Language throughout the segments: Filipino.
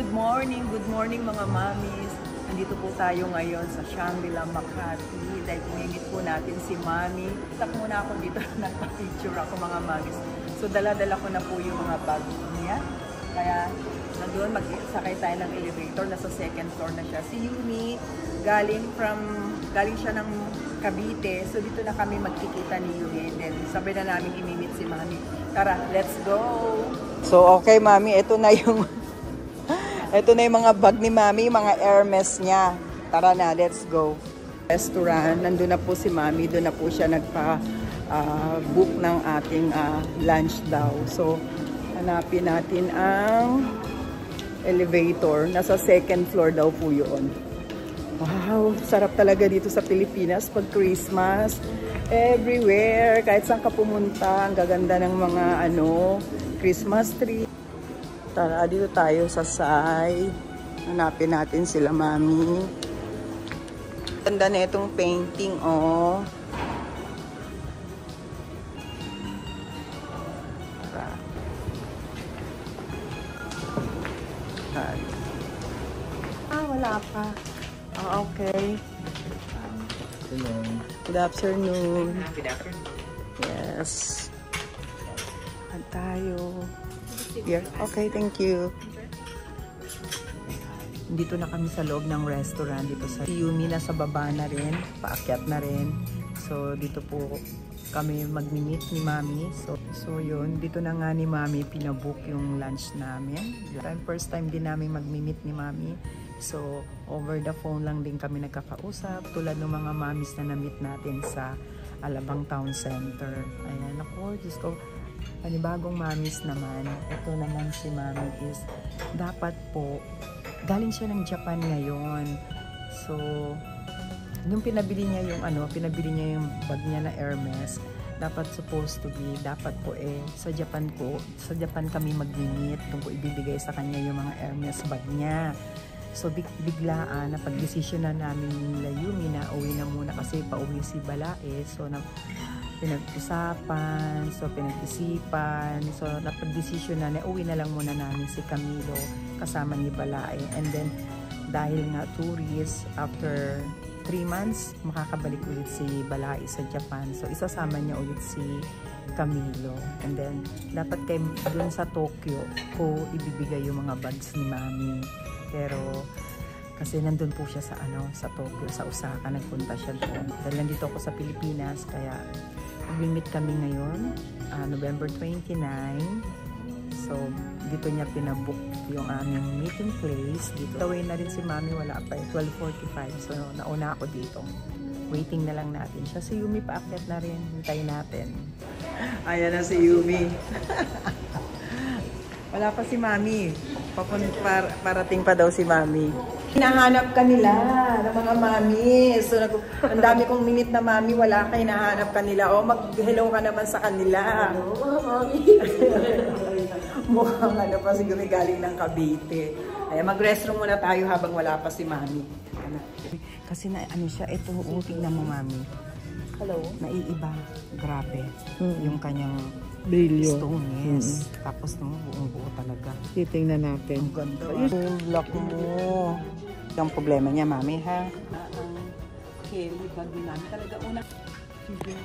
Good morning mga mamis. Nandito po tayo ngayon sa Shangri-La, Makati. Dahil pumimit po natin si Mami. Tak muna ako dito, nagpa-picture ako mga mamis. So dala-dala ko na po yung mga bag niya. Kaya nandun, magsakay tayo ng elevator. Nasa second floor na siya. Si Yumi, galing siya ng Cavite. So dito na kami magkikita ni Yumi. And then sabay na namin imimit si Mami. Tara, let's go! So okay Mami, ito na yung ito na yung mga bag ni Mami, mga Hermes niya. Tara na, let's go. Restaurant, nandun na po si Mami, doon na po siya nagpa-book ng ating lunch daw. So, hanapin natin ang elevator. Nasa second floor daw po yun. Wow, sarap talaga dito sa Pilipinas pag Christmas. Everywhere, kahit saan ka pumunta, ang gaganda ng mga Christmas tree. Tara, dito tayo sa side. Hanapin natin sila, Mami. Ganda na itong painting, oh. Tara. Wala pa. Okay. Hello. Good afternoon. Good afternoon. Yes. At tayo. Here. Okay, thank you. Dito na kami sa loob ng restaurant. Dito sa Yumi, nasa baba na rin. Paakyat na rin. So, dito po kami mag-meet ni Mami. So yun. Dito na nga ni Mami pinabook yung lunch namin. First time din namin mag-meet ni Mami. So, over the phone lang din kami nagkakausap. Tulad ng mga mamis na na-meet natin sa Alabang Town Center. Ayan, ako, Diyos ko. Panibagong mamis naman, ito naman si Mami is dapat po, galing siya ng Japan ngayon. So, nung pinabili niya yung bag niya na Hermes, dapat supposed to be, dapat po sa Japan kami mag-meet kung po ibibigay sa kanya yung mga Hermes bag niya. So, biglaan na pag-desisyon na namin nila Yumi na uwi na muna kasi pauwi si Balae. So, pinag-usapan, pinag-isipan, napag-desisyon na uwi na lang muna namin si Camilo kasama ni Balae. And then, dahil nga tourist, after 3 months, makakabalik ulit si Balae sa Japan. So, isasama niya ulit si Camilo. And then, dapat dun sa Tokyo ko ibibigay yung mga bags ni Mami. Pero, kasi nandun po siya sa Tokyo, sa Osaka, nagpunta siya doon. Dahil nandito ako sa Pilipinas, kaya mag-meet kami ngayon, November 29. So, dito niya pinabook yung aming meeting place. Dito, away na rin si Mami, wala pa 12:45. So, nauna ako dito. Waiting na lang natin siya. Si Yumi paakyat na rin. Hintayin natin. Ayan na si Yumi. Wala pa si Mami. Parating pa daw si Mami. Hinahanap ka nila ng mga mami. So, ang dami kong minute na Mami, wala ka, hinahanap ka nila. O, mag-hello ka naman sa kanila. Hello, Mami. Mukhang pa siguro galing ng Cavite. Ay, mag-restroom muna tayo habang wala pa si Mami. Kasi siya, ito, tingnan mo Mami. Hello? Naiiba. Grabe. Yung kanyang brilyo. Stone, yes. Tapos buong-buo talaga. Titingnan natin. Ang ganda. Yung lock mo. Yung problema niya, Mami, ha? Kelly, bag ni Mami. Talaga una. Okay.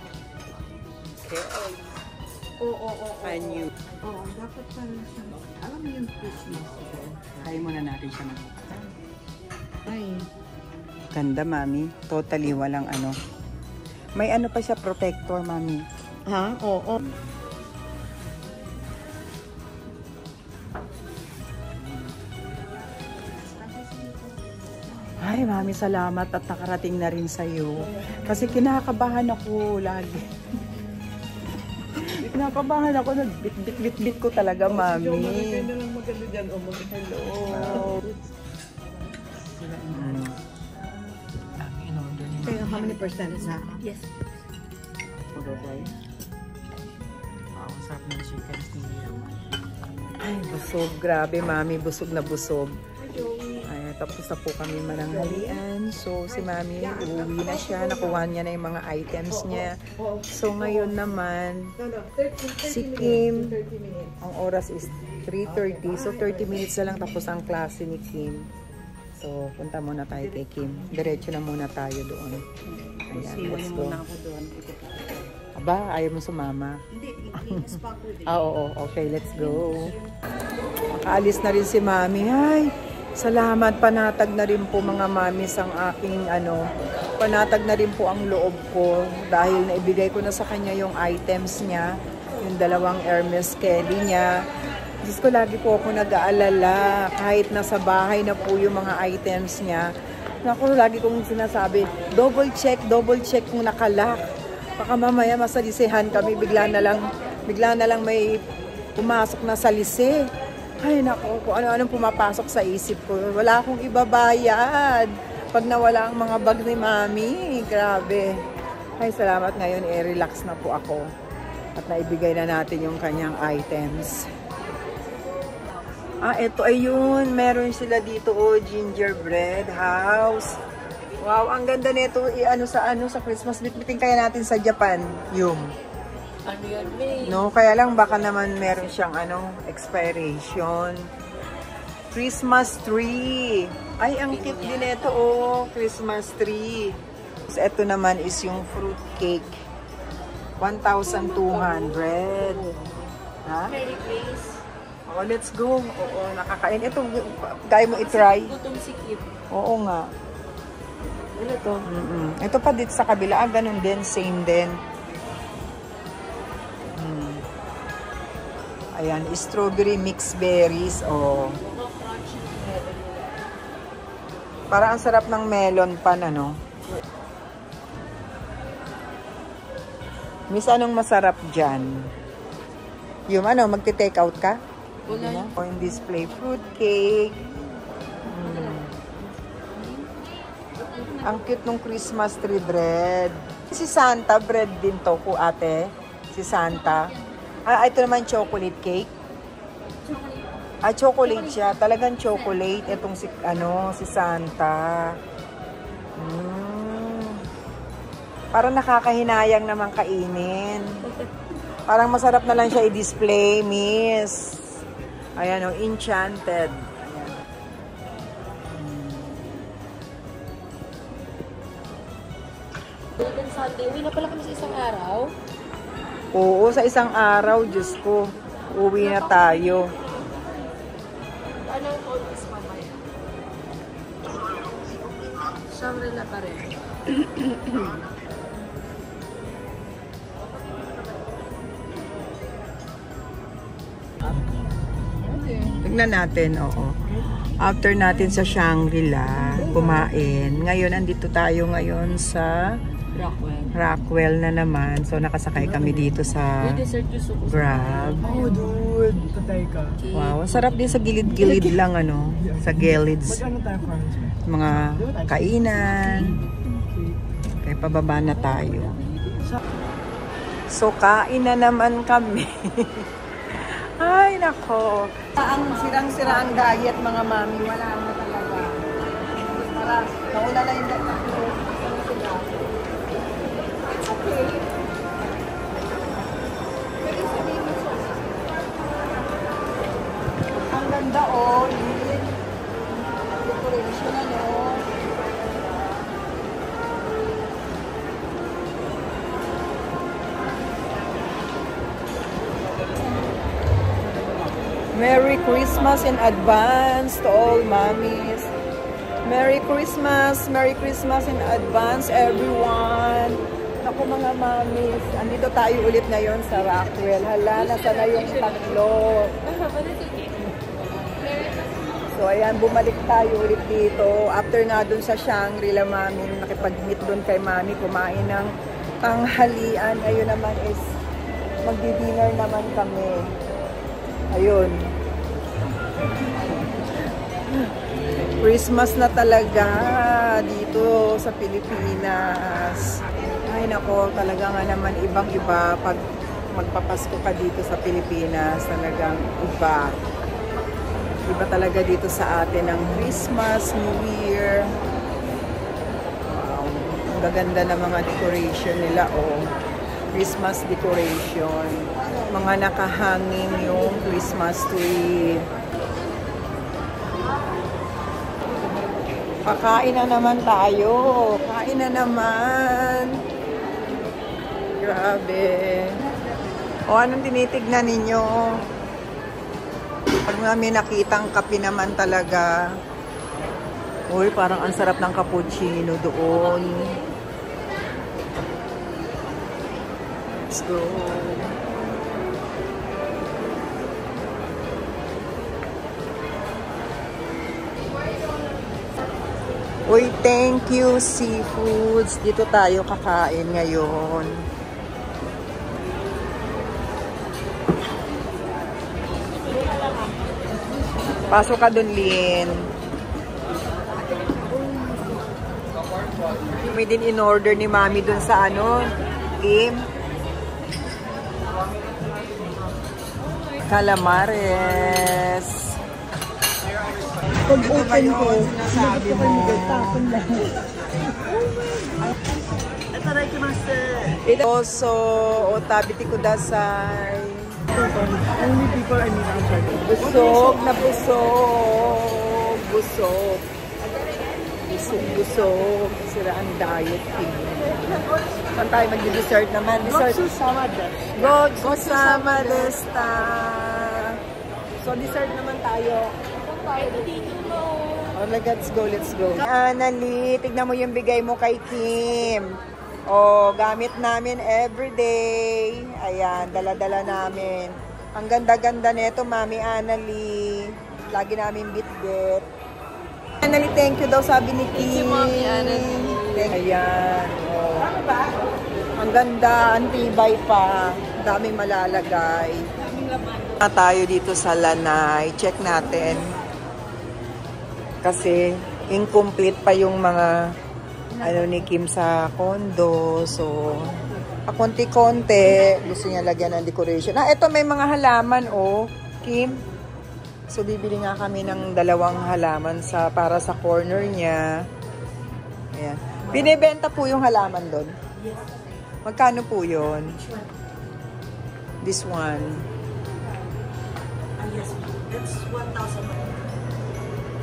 Oo. Anyo. Oo, dapat pala siya. Alam mo yung Christmas. Kaya muna natin siya na. Ay. Ganda, Mami. Totally walang May pa siya, protector, Mami. Ha? Oo. Ay, Mami, salamat at nakarating na rin sa'yo. Kasi kinakabahan ako lagi. Kinakabahan ako. Nagbit-bit ko talaga, Mami. Maganda lang maganda dyan. Hello. How many percent is that? Yes. Wow, sarap ng chicken. Ay, busog. Grabe, Mami. Busog na busog. Tapos na po kami mananghalian. So, si Mami, uuwi na siya. Nakuha niya na yung mga items niya. So, ngayon naman, si Kim, ang oras is 3:30. So, 30 minutes na lang tapos ang klase ni Kim. So, punta muna tayo kay Kim. Diretso na muna tayo doon. Ayan, let's go. ako doon. Aba, ayaw mo sumama? Hindi, i-spa ko din. Oo, okay, let's go. Makaalis na rin si Mami. Ay, salamat. Panatag na rin po mga mamis ang aking panatag na rin po ang loob ko dahil naibigay ko na sa kanya yung items niya, yung 2 Hermes Kelly niya. Diyos ko, lagi po ako nag-aalala kahit nasa bahay na po yung mga items niya. Naku, lagi kong sinasabi, double check kung nakalock. Baka mamaya masalisihan kami, bigla na lang may pumasok na salisi. Ay naku, kung ano-anong pumapasok sa isip ko. Wala akong ibabayad pag nawala ang mga bag ni Mami. Grabe. Ay, salamat ngayon, relax na po ako. At naibigay na natin yung kanyang items. Ito ayun. Meron sila dito, gingerbread house. Wow, ang ganda nito. Sa Christmas. Bitbitin kaya natin sa Japan. Yung. Ano yan, May? No, kaya lang baka naman meron siyang expiration. Christmas tree. Ay, ang cute din ito, Christmas tree. So, ito naman is yung fruit cake. 1,200. Ha? Merry Grace. Oh, let's go. Oo, nakakain. Ito, kaya mo i-try. Gutom si Kim. Oo nga. Ano to? Ito pa dito sa kabila. Ganun din. Same din. Ayan. Strawberry mixed berries. Oh. Para ang sarap ng melon pan, Miss, anong masarap dyan? Yung magti-take out ka? Wala. O yung display fruit cake. Ang cute nung Christmas tree bread. Si Santa bread din to po, ate. Si Santa. Ito naman chocolate cake. Chocolate siya. Talagang chocolate. Itong si Santa. Parang nakakahinayang naman kainin. Parang masarap na lang siya i-display, miss. Ayan, enchanted. Ayan. Golden Sunday. Uwi na pala kami sa isang araw. Oo, sa isang araw, Diyos ko. Uwi na tayo. Anong oras mamaya? Shangri-La pa rin. Tignan natin, oo. After natin sa Shangri-La, kumain. Ngayon, andito tayo ngayon sa Rockwell na naman. So, nakasakay kami dito sa Grab. Oh, dude. Wow, sarap din sa gilid-gilid lang, sa gillids. Mga kainan. Kaya pababa na tayo. So, kain na naman kami. Ay, nako. Ang sirang-sira ang diet, mga mami. Wala na talaga. Nauna na yung diet. It's okay. Ang ganda, yun. Decoration, Merry Christmas in advance to all mommies. Merry Christmas in advance, everyone. Ako mga mommies, andito tayo ulit ngayon sa Rockwell. Hala, nasa na yung tatlo. So ayan, bumalik tayo ulit dito. After nga dun sa Shangri-La, mami, nakipag-meet dun kay mami, kumain ng tanghalian. Ayun naman is, magdi-dinner naman kami. Ayun. Christmas na talaga dito sa Pilipinas. Ay nako, talaga nga naman ibang-iba pag magpapasko ka dito sa Pilipinas. Talagang iba. Iba talaga dito sa atin ang Christmas, New Year. Wow. Ang gaganda ng mga decoration nila, Christmas decoration. Mga nakahanging yung Christmas tree. Kakain na naman tayo. Kain na naman. Grabe. O, anong tinitignan ninyo? Pag may nakitang kape naman talaga. Uy, parang ang sarap ng cappuccino doon. Let's go. Uy, thank you, Seafoods. Dito tayo kakain ngayon. Pasok ka dun, Lynn. May din in-order ni Mami dun sa ano, Kim. Calamares. Pag-open ko, sinasabi mo. Ito also, otabiti kudasai. only people I meet outside. Busog na busog. Busog. Busog. Sira ang diet. Saan tayo mag-dessert naman? Dessert. Sama desh. Gotsama desta. So, dessert naman tayo. Oh, let's go, let's go. Anali, tignan mo yung bigay mo kay Kim. Oh, gamit namin everyday. Ayan, dala-dala namin. Ang ganda-ganda nito, Mami Anali. Lagi namin bit-bit. Anali, thank you daw, sabi ni Kim. Thank you, Mami Anali. Ayan. Oh. Ang ganda, ang tibay pa. Ang daming malalagay. Tayo dito sa Lanai. Check natin. Kasi incomplete pa yung mga ano ni Kim sa condo. So, konti-konti. Gusto niya lagyan ng decoration. Ito may mga halaman, oh. Kim. So, bibili nga kami ng 2 halaman para sa corner niya. Ayan. Binibenta po yung halaman doon? Yes. Magkano po yun? This one. Yes, that's 1,000.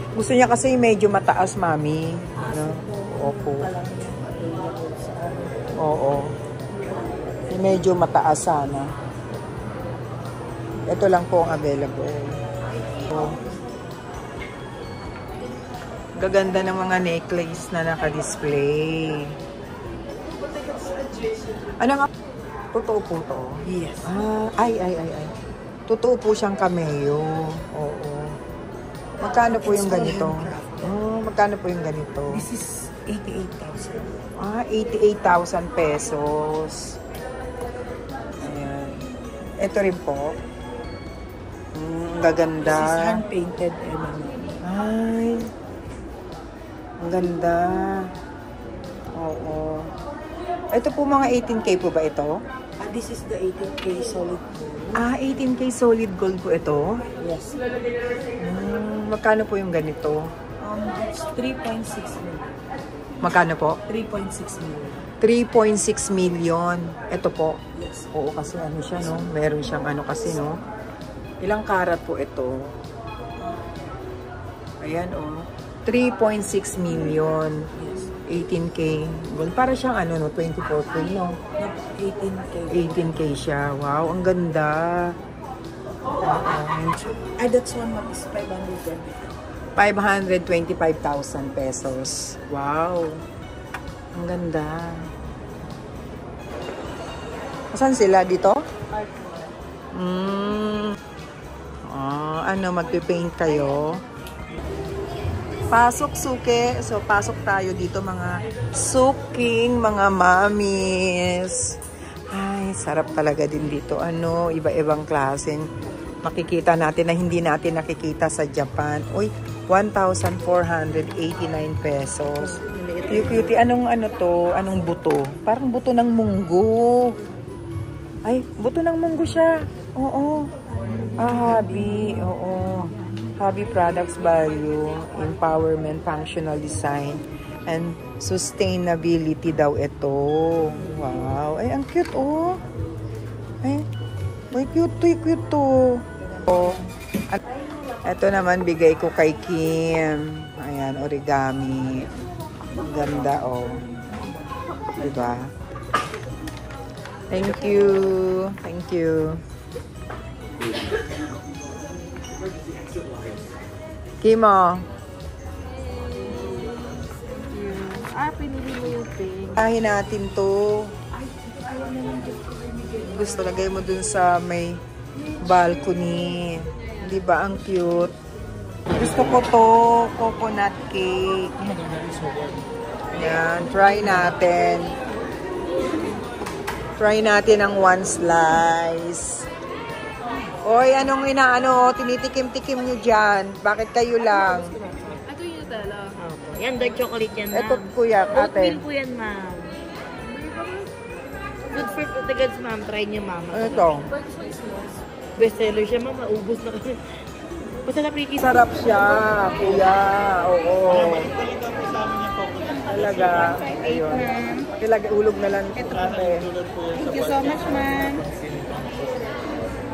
Gusto niya kasi medyo mataas, Mami. Ano? Opo. Oo. Medyo mataas sana. Ito lang po ang available. So, gaganda ng mga necklace na naka-display. Ano nga? Totoo po to? Yes. Ay. Totoo po siyang cameo. Oo. Magkano po yung ganito? Magkano po yung ganito? This is 88,000. 88,000 pesos. Ayan. Ito rin po. Ang gaganda. This is hand-painted Ay. Ang ganda. Oo. Ito po mga 18K po ba ito? This is the 18K solid gold. 18K solid gold po ito? Yes. Magkano po yung ganito? It's 3.6 million. Magkano po? 3.6 million. 3.6 million. Ito po. Yes. Oo, kasi ano siya, no? Meron siyang ano kasi, no? Ilang karat po ito? Ayan, oh. 3.6 million. Yes. 18K. Gold. Para siyang ano, no? 24K, no? 18K. 18K siya. Wow, ang ganda. That's one map is 520. 525,000 pesos. Wow. Ang ganda. Saan sila? Dito? Ano, magpipaint kayo? Pasok, suke. So, pasok tayo dito mga suking, mga mamis. Ay, sarap talaga din dito. Ano, iba-ibang klaseng makikita natin na hindi natin nakikita sa Japan. Uy, 1,489 pesos. Cutie, anong ano to? Anong buto? Parang buto ng munggo. Ay, buto ng munggo siya. Oo. Hobby. Oo. Hobby products value, empowerment, functional design. and sustainability daw ito. Wow. Ay, ang cute, oh. Ay, cute to. Oh. At ito naman, bigay ko kay Kim. Ayan, origami. Ganda, oh. Diba? Thank you. Thank you. Kim, oh. Pinili mo yung pink. Kahin natin to. Gusto, lagay mo dun sa may balcony. Di ba ang cute? Gusto ko to, coconut cake. Yan, try natin. Try natin ang one slice. Oy, anong tinitikim-tikim nyo dyan? Bakit kayo lang? Ito yung Nutella. Yan, dark chocolate yan, ma'am. Ito, kuya, ate. Oatmeal po yan, ma'am. Good for the goods, ma'am. Try niyo, ma'am. Ano ito? Bestseller siya, ma'am. Maubos na kasi. Basta na pre-kiss. Sarap siya, kuya. Oo. Talaga. Ayun. Ulog na lang. Ate. Thank you so much, ma'am.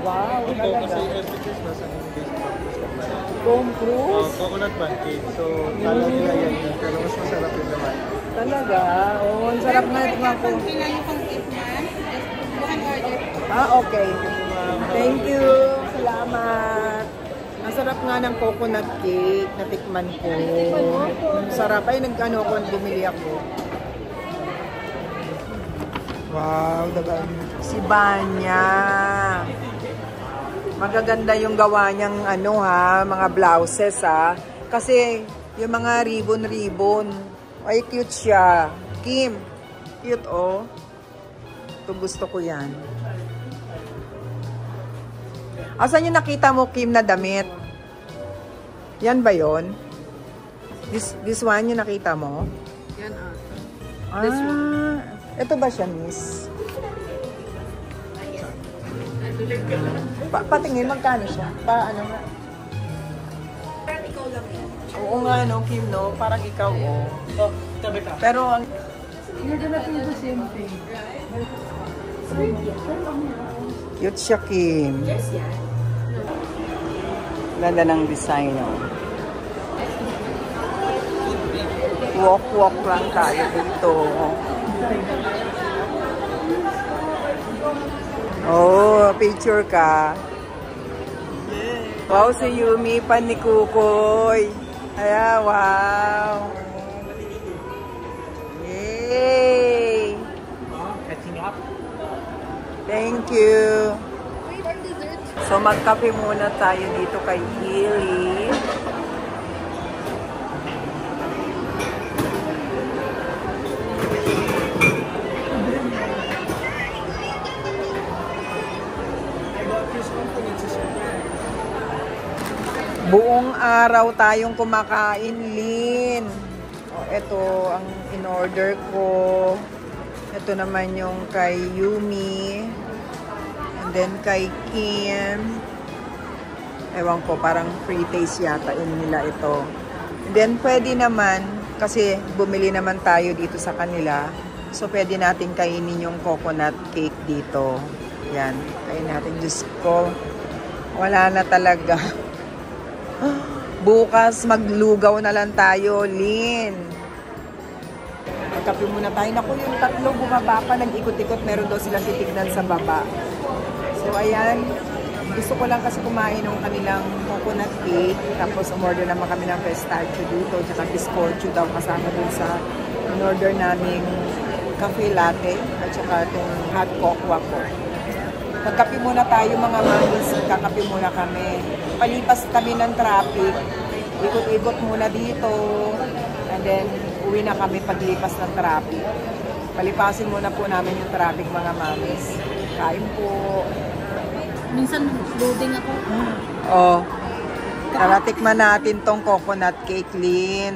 Wow, Ito kasi talaga. recipes nasa English. Home cruise? Coconut pancake. So, kala nila yan yun. Pero mas masarap yung naman. Talaga? Oo, ang sarap na ito ako. Okay. Thank you. Salamat. Ang sarap nga ng coconut cake. Natikman ko. Ang sarap. Ay, nag-ano ako, bumili ako. Wow, daga. Si Banya. Magaganda yung gawa niyang mga blouses Kasi yung mga ribbon. Ay, cute siya. Kim, cute oh. Ito gusto ko yan. Asan yung nakita mo, Kim, na damit? Yan ba yon? This one yung nakita mo? Yan, This one. Ito ba siya, miss? Patingin, magkano siya? Paano nga? Oo nga, no, Kim, no? Parang ikaw, oh. Pero ang... You're gonna do the same thing. Cute siya, Kim. Ganda ng design, oh. Walk lang tayo dito. Oh, picture ka. Wow, si Yumi pan ni Kukoy. Ayan, wow. Yay! Thank you. So, magkape muna tayo dito kay Hilly. Buong araw tayong kumakain, Lin. O, ito ang in-order ko. Ito naman yung kay Yumi. And then kay Kim. Ewan ko, parang free taste yata yun nila ito. And then pwede naman, kasi bumili naman tayo dito sa kanila. So pwede natin kainin yung coconut cake dito. Yan, kainin natin. Diyos ko, wala na talaga. Bukas maglugaw na lang tayo, Lin. Magkape muna tayo. Naku, yung tatlo bumaba pa, nag-ikot-ikot. Meron daw silang titignan sa baba. So, ayan. Gusto ko lang kasi kumain ng kanilang coconut cake. Tapos, umorder naman kami ng pistachio dito. Tsaka bizcocho daw kasama dun sa in-order naming cafe latte. At tsaka itong hot cocoa ko. Magkape muna tayo, mga mamis. Kakape muna kami. Palipas kami ng traffic. Ikot-ikot muna dito. And then, uwi na kami paglipas ng traffic. Palipasin muna po namin yung traffic, mga mamis. Kain po. Minsan, loading ako. Oh. Tara, tikman natin tong coconut cake, Lin.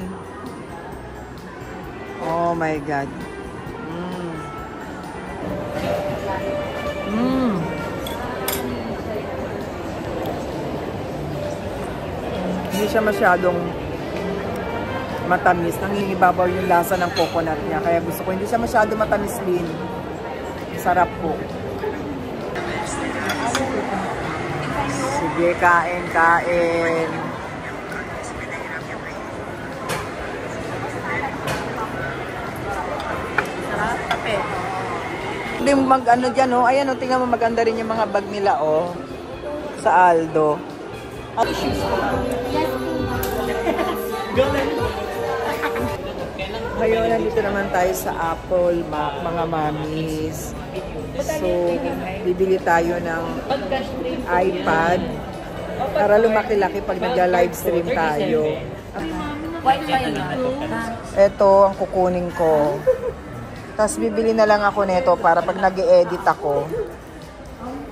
Oh my God. Hindi siya masyadong matamis. Nangingibabaw yung lasa ng coconut niya. Kaya gusto ko, hindi siya masyado matamis din. Sarap po. Sige, kain, kain. Sarap, kape. Hindi mag ano dyan, oh. Ayan, oh, tingnan mo, maganda rin yung mga bag nila, oh. Sa Aldo. Ngayon, nandito naman tayo sa Apple, mga mamis. So, bibili tayo ng iPad para lumaki-laki pag nag-live stream tayo. Ito ang kukunin ko. Tapos bibili na lang ako nito para pag nag-edit ako.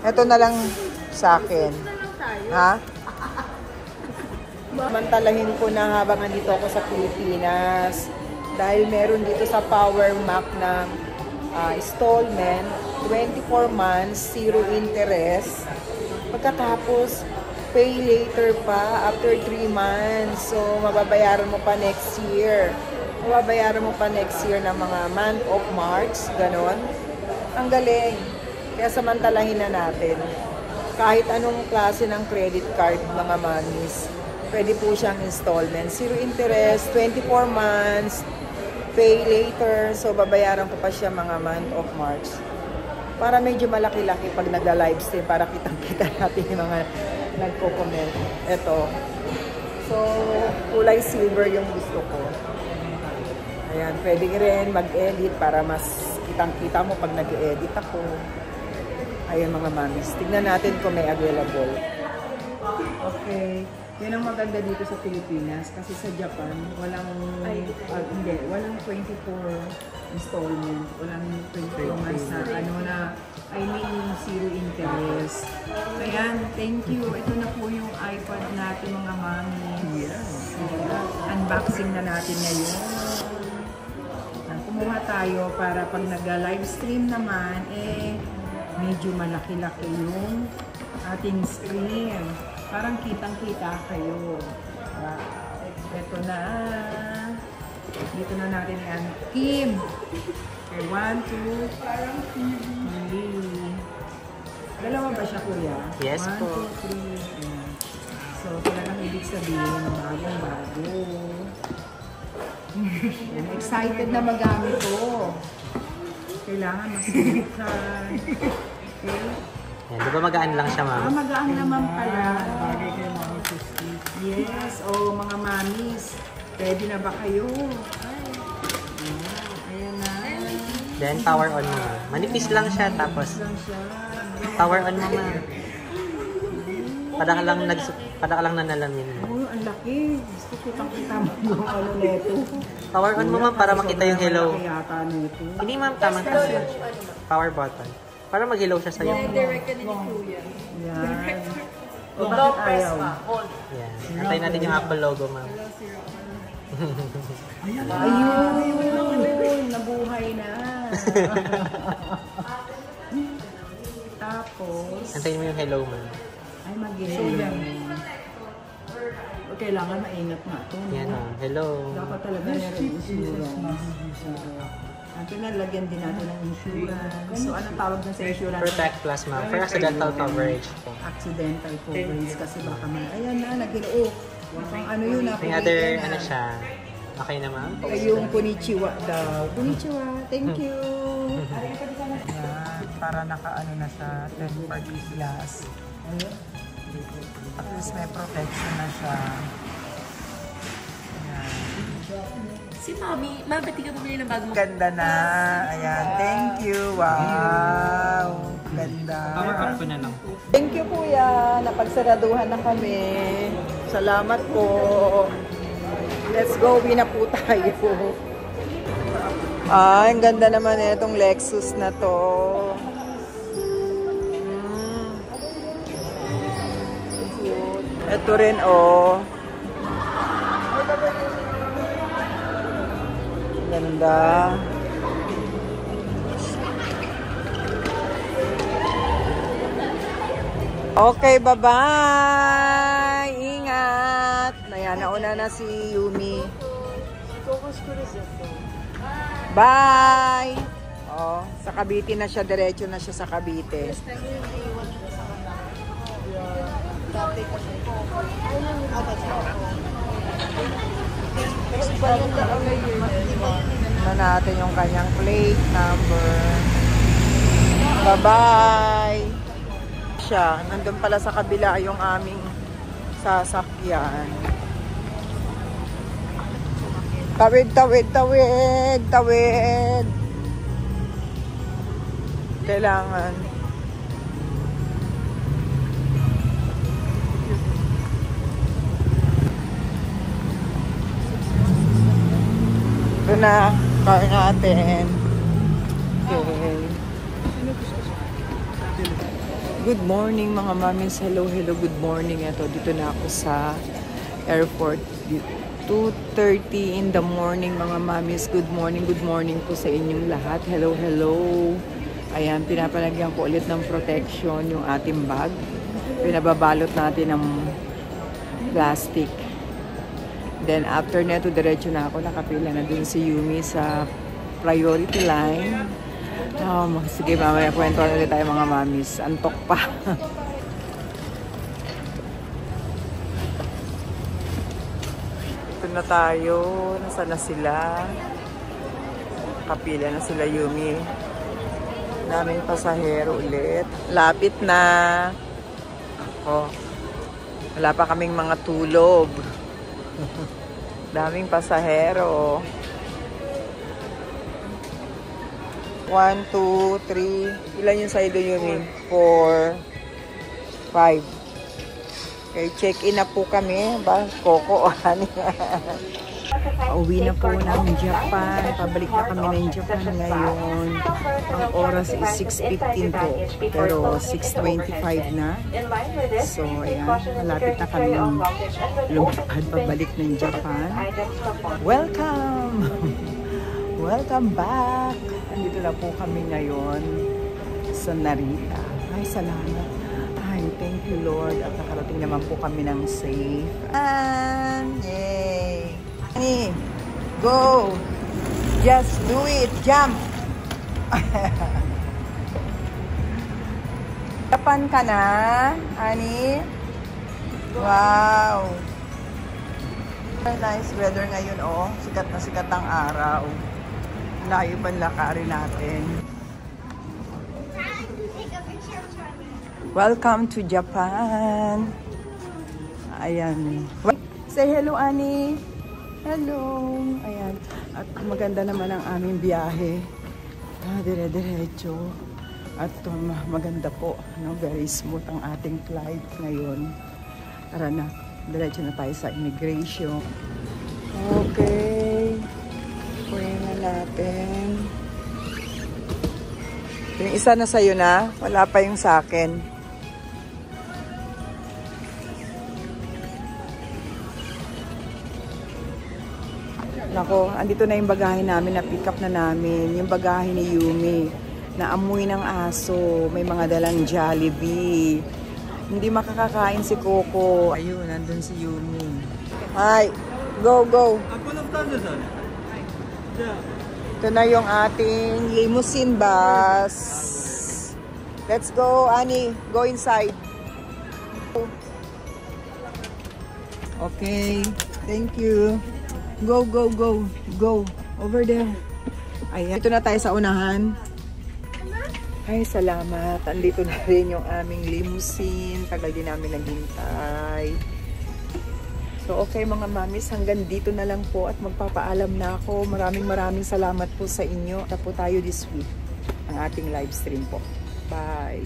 Ito na lang sa akin. Ha? Mantalahin ko na habang andito ako sa Pilipinas. Dahil meron dito sa Power Mac na installment, 24 months, 0 interest. Pagkatapos, pay later pa after 3 months. So, mababayaran mo pa next year. Mababayaran mo pa next year ng mga month of March, ganon. Ang galing. Kaya samantalahin na natin. Kahit anong klase ng credit card, mga mamis, pwede po siyang installment. 0 interest, 24 months, pay later. So, babayaran ko pa siya mga month of March. Para medyo malaki-laki pag nagla-live stream, para kitang-kita natin yung mga nagko-comment. Ito. So, kulay silver yung gusto ko. Ayan, pwede rin mag-edit para mas kitang-kita mo pag nag-edit ako. Ayan mga mamis. Tignan natin kung may available. Okay. Yan ang maganda dito sa Pilipinas kasi sa Japan walang walang 24 installment, walang 24 months na I mean 0 interest. Ayan, thank you. Ito na po yung iPad natin mga mami. Yes. Unboxing na natin ngayon. Kumuha tayo para pag nag-live stream naman medyo malaki-laki yung ating screen. Parang kitang-kita kayo. Ito na. Dito na natin yan. Kim! Okay, 1, 2, 3. Dalawa ba siya, kuya? Yes 1, po. 2, 3. Ayan. So, talagang ibig sabihin, bagong-bago. Excited na magamit ko. Kailangan masubukan. Okay? Yan, di ba magaan lang siya, ma'am? Magaan naman pala. Bagay kayo mga suski. Yes, mga mamis. Ready na ba kayo? Ayan na. Then, power on mo, ma'am. Manipis lang siya, tapos Lang siya. power on mo, ma'am. Pada ka lang nanalamin. Ang laki. Gusto ko kita mo yung ano neto. Power on mo, ma'am, para makita yung hello. Malaki yata neto. Hindi, ma'am, tamang-tama lang siya. Power button. Para mag-hello siya sa'yo. Direct ka ni Kuya. Yan. O bakit ayaw? Yan. Antayin natin yung Apple logo, ma'am. Ayun! Nabuhay na. Tapos, Antayin mo yung hello, ma'am. ay mag-hello. Kailangan maingat nga ito. Yan, ma'am. Hello. Dapat talaga meron insurance. At nalagyan din natin ng insurance. So, anong tawag na sa insurance? Protect Plus, ma'am. For accidental coverage po. Accidental coverage kasi baka ayan na, nag-hello. Ano yun? May other, ano siya. Okay na, ma'am? Ay, yung konnichiwa daw. Konnichiwa, thank you. Yan, para naka-ano na siya, 10 party glass. At least may protection na siya. Yan. Si Mami, pati ka bumili ng bagong Ganda na. Ayan. Thank you. Wow. Ganda. ko na lang. Thank you, kuya. Napagsaraduhan na kami. Salamat po. Let's go. Uwi na po tayo. Ang ganda naman itong Lexus na to. Ito rin, oh. Ganda. Okay, bye-bye. Ingat. Ayan, nauna na si Yumi. Bye! Oh, sa Cavite na siya, diretso na siya sa Cavite. Na natin yung kanyang plate number. Bye-bye! Siya, nandun pala sa kabila yung aming sasakyan. Tawid, tawid, tawid, tawid. Kailangan. Ito na, car natin. Okay. Good morning mga mamis. Hello, hello, good morning. Ito, dito na ako sa airport. 2:30 in the morning mga mamis. Good morning po sa inyong lahat. Hello, hello. Ayan, pinapalagyan ko ulit ng protection yung ating bag. Pinababalot natin ng plastic. Then after neto, diretso na ako. Nakapila na dun si Yumi sa priority line. Sige, mamaya kwento ulit tayo mga mamis. Antok pa. Ito na tayo. Nasaan na sila? Kapila na sila, Yumi. Daming pasahero ulit. Lapit na. Oh, wala pa kaming mga tulog. Daming pasahero. 1, 2, 3. Ilan yung sa'yo, Yumi? 4, 5. Okay, check-in na po kami. Coco, Pauwi na po ng Japan. Pabalik na kami ng Japan ngayon. Ang oras is 6:15 po. Pero 6:25 na. So, ayan. Malapit na kami lumipad pabalik ng Japan. Welcome! Welcome back! Andito na po kami ngayon sa Narita. Ay, salamat. Ay, thank you Lord. At nakarating naman po kami ng safe. And, yay! Ani, go! Just do it! Jump! Japan ka na, Ani? Wow! Nice weather ngayon, oh. Sikat na sikat ang araw. Layo pa lakarin natin. Welcome to Japan! Ayan. Say hello, Ani! Hello! Ayan. At maganda naman ang aming biyahe. Dire-diretso. At maganda po. No? Very smooth ang ating flight ngayon. Tara na. Diretso na tayo sa immigration. Okay. Kunin na natin. Yung isa na sa'yo na. Wala pa yung sa akin. Nako, andito na yung bagahe namin, na-pick up na namin. Yung bagahe ni Yumi, na amoy ng aso. May mga dalang Jollibee. Hindi makakakain si Coco. Ayun, nandun si Yumi. Hi, go, go. Ito na yung ating limousine bus. Let's go, Annie. Go inside. Okay, thank you. Go, go, go. Go. Over there. Ayan. Ito na tayo sa unahan. Ay, salamat. Andito na rin yung aming limousine. Tagal din namin naghintay. So, okay mga mamis. Hanggang dito na lang po at magpapaalam na ako. Maraming salamat po sa inyo. Tapos tayo this week ang ating live stream po. Bye.